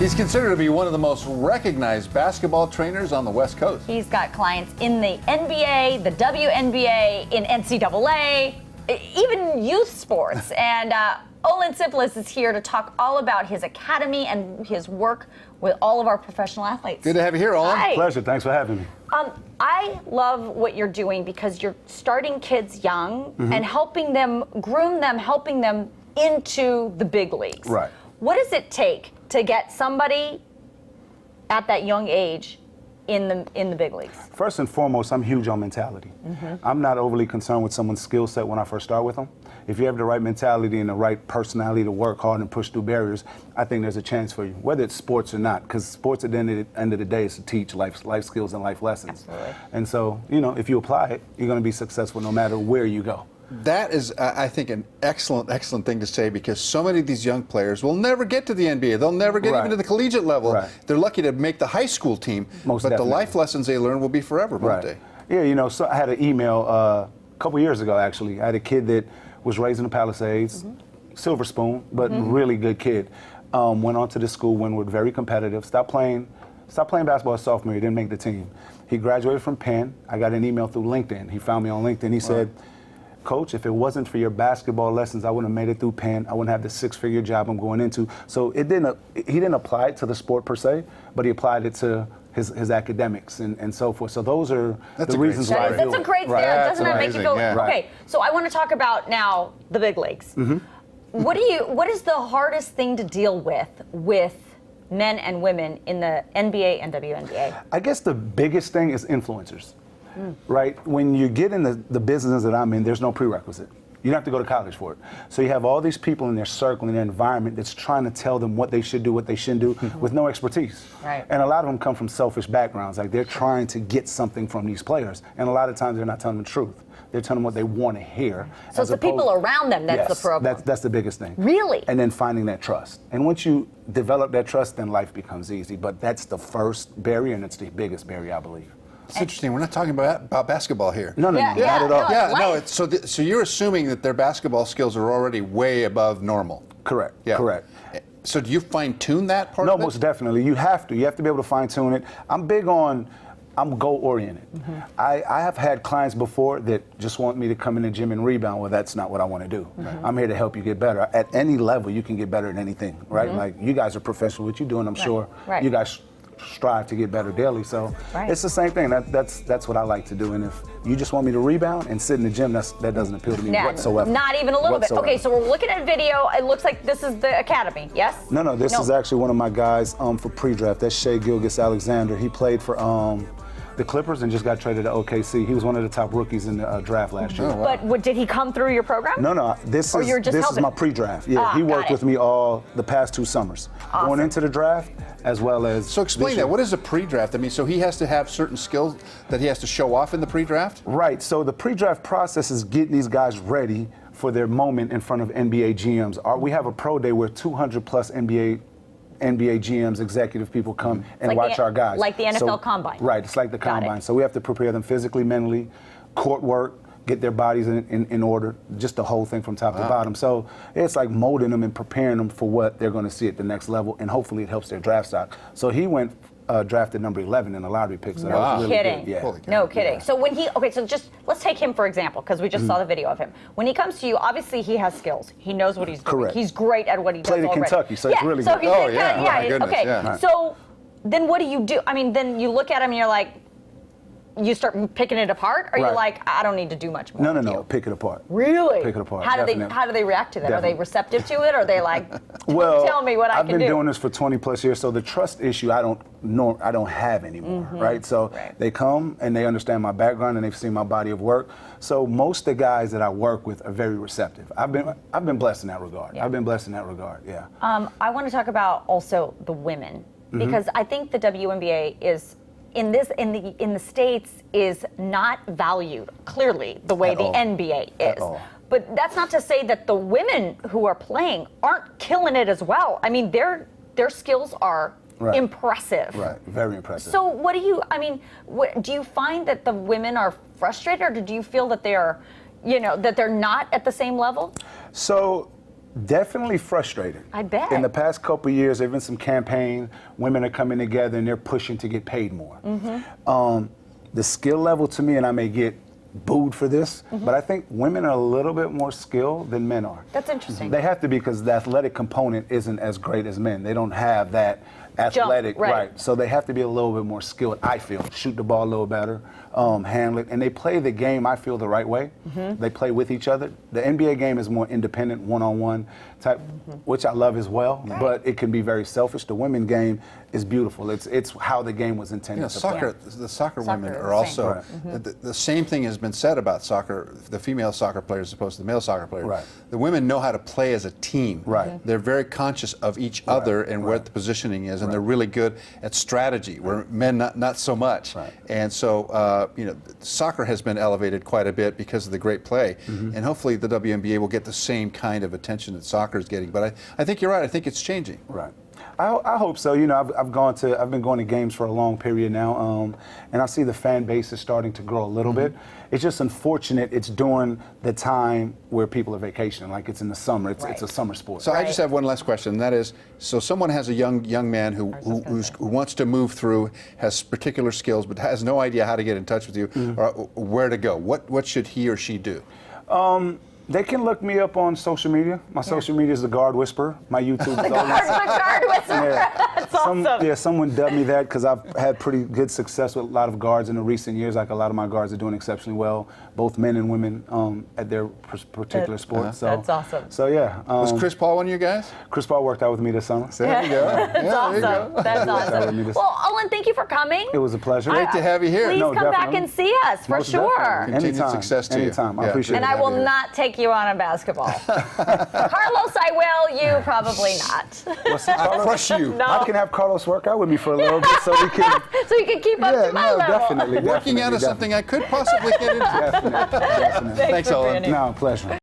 He's considered to be one of the most recognized basketball trainers on the West Coast. He's got clients in the NBA, the WNBA, in NCAA, even youth sports. And Olin Simplis is here to talk all about his academy and his work with all of our professional athletes. Good to have you here, Olin. Hi. Pleasure. Thanks for having me. I love what you're doing because you're starting kids young and helping them, groom them, helping them into the big leagues. Right. What does it take to get somebody at that young age in the big leagues? First and foremost, I'm huge on mentality. I'm not overly concerned with someone's skill set when I first start with them. If you have the right mentality and the right personality to work hard and push through barriers, I think there's a chance for you, whether it's sports or not, because sports at the end of the day is to teach life skills and life lessons. Absolutely. And so, you know, if you apply it, you're going to be successful no matter where you go. That is, I think, an excellent thing to say, because so many of these young players will never get to the NBA. They'll never get even to the collegiate level. Right. They're lucky to make the high school team, Most but definitely. the life lessons they learn will be forever, won't they? Yeah, you know, so I had an email a couple years ago, actually. I had a kid that was raised in the Palisades, silver spoon, but really good kid. Went on to the school, Wynwood, very competitive. Stopped playing basketball as sophomore year, didn't make the team. He graduated from Penn. I got an email through LinkedIn. He found me on LinkedIn. He said, Coach, if it wasn't for your basketball lessons, I wouldn't have made it through Penn. I wouldn't have the 6-figure job I'm going into. So he didn't apply it to the sport per se, but he applied it to his academics and so forth. So those are the reasons why I do That's a it. great thing. Doesn't that make you go, yeah. okay, so I want to talk about now the big leagues. What is the hardest thing to deal with men and women in the NBA and WNBA? I guess the biggest thing is influencers, right? When you get in the business that I'm in, there's no prerequisite. You don't have to go to college for it. So you have all these people in their circle, in their environment that's trying to tell them what they should do, what they shouldn't do, with no expertise. Right. And a lot of them come from selfish backgrounds. Like, they're trying to get something from these players. And a lot of times they're not telling the truth. They're telling them what they want to hear. So it's the people around them that's the problem. That's the biggest thing. Really? And then finding that trust. And once you develop that trust, then life becomes easy. But that's the first barrier, and it's the biggest barrier, I believe. It's interesting. We're not talking about basketball here. No, not at all. So you're assuming that their basketball skills are already way above normal. Correct. Yeah. Correct. So do you fine-tune that part No, of it? most definitely. You have to. You have to be able to fine-tune it. I'm goal-oriented. I have had clients before that just want me to come in the gym and rebound. Well, that's not what I want to do. I'm here to help you get better. At any level, you can get better at anything, right? Like, you guys are professional what you do, and I'm sure you guys strive to get better daily. So it's the same thing. That's what I like to do. And if you just want me to rebound and sit in the gym, that doesn't appeal to me whatsoever. Not even a little bit. Okay, so we're looking at video. It looks like this is the academy, yes? No, this is actually one of my guys for pre-draft. That's Shai Gilgeous-Alexander. He played for the Clippers and just got traded to OKC. He was one of the top rookies in the draft last year. Oh, wow. But did he come through your program? No. This is my pre-draft. Yeah, he worked with me all the past 2 summers, going into the draft as well as. So explain that. What is a pre-draft? I mean, so he has to have certain skills that he has to show off in the pre-draft? Right. So the pre-draft process is getting these guys ready for their moment in front of NBA GMs. We have a pro day where 200 plus NBA GMs, executive people come and watch our guys. Like the NFL Combine. Right, it's like the Combine. So we have to prepare them physically, mentally, court work, get their bodies in order, just the whole thing from top to bottom. So it's like molding them and preparing them for what they're going to see at the next level, and hopefully it helps their draft stock. So he went drafted number 11 in the lottery pick. So that was really kidding. good. Yeah. No kidding. So when so just let's take him for example, because we just saw the video of him. When he comes to you, obviously he has skills. He knows what he's doing. Correct. He's great at what he does Played in already. Kentucky, so it's really good. Oh, yeah. My goodness, Okay. yeah. So then what do you do? I mean, then you look at him and you're like, you start picking it apart, or you're like, I don't need to do much more. No. Pick it apart. Really? Pick it apart. How do they react to that? Are they receptive to it? Or are they like, well, tell me what I can do? I've been doing this for 20 plus years, so the trust issue I don't have anymore, right? So they come and they understand my background and they've seen my body of work. So most of the guys that I work with are very receptive. I've been blessed in that regard. Yeah. I've been blessed in that regard. Yeah. I want to talk about also the women, because I think the WNBA is in the States is not valued clearly the way the NBA is. But that's not to say that the women who are playing aren't killing it as well. I mean, their skills are impressive. Right, very impressive. So do you find that the women are frustrated, or do you feel that they are, that they're not at the same level? So Definitely frustrating. I bet. In the past couple of years, there have been some campaigns. Women are coming together and they're pushing to get paid more. The skill level to me, and I may get booed for this, but I think women are a little bit more skilled than men are. That's interesting. They have to be, because the athletic component isn't as great as men. They don't have that athletic, right. So they have to be a little bit more skilled, I feel. Shoot the ball a little better, handle it. And they play the game, I feel, the right way. They play with each other. The NBA game is more independent, one-on-one type, which I love as well, but it can be very selfish. The women game is beautiful. It's how the game was intended to soccer, play. the soccer women is are the also, same. the same thing has been said about soccer, the female soccer players as opposed to the male soccer players. Right. The women know how to play as a team. Right. They're very conscious of each other and where the positioning is, and they're really good at strategy, where men not so much. Right. And so, soccer has been elevated quite a bit because of the great play, and hopefully the WNBA will get the same kind of attention that soccer is getting. But I think you're right. I think it's changing. Right. I hope so. You know, I've been going to games for a long period now, and I see the fan base is starting to grow a little bit. It's just unfortunate it's during the time where people are vacationing, like it's in the summer. It's a summer sport. So I just have one last question, and that is, so someone has a young man who wants to move through, has particular skills, but has no idea how to get in touch with you or where to go. What should he or she do? They can look me up on social media. My social media is The Guard Whisperer. My YouTube is The guard whisperer. That's awesome. Someone dubbed me that because I've had pretty good success with a lot of guards in the recent years. Like, a lot of my guards are doing exceptionally well, both men and women at their particular sport. So That's awesome. So yeah. Was Chris Paul one of you guys? Chris Paul worked out with me this summer. There you go. That's There you awesome. go. That's awesome. Well, Olin, thank you for coming. It was a pleasure. Great to have you here. Please No, come back definitely. and see us, for Most sure. definitely. Continued Anytime. success to you. Anytime. I Yeah. appreciate And it. I will not take you on a basketball. Carlos, I will. You probably not. I'll crush you. No. I can have Carlos work out with me for a little bit so we can. So you can keep up to my level. Definitely. Working out of something I could possibly get into. Definitely. Thanks Thanks, for Olin. being here. No, pleasure.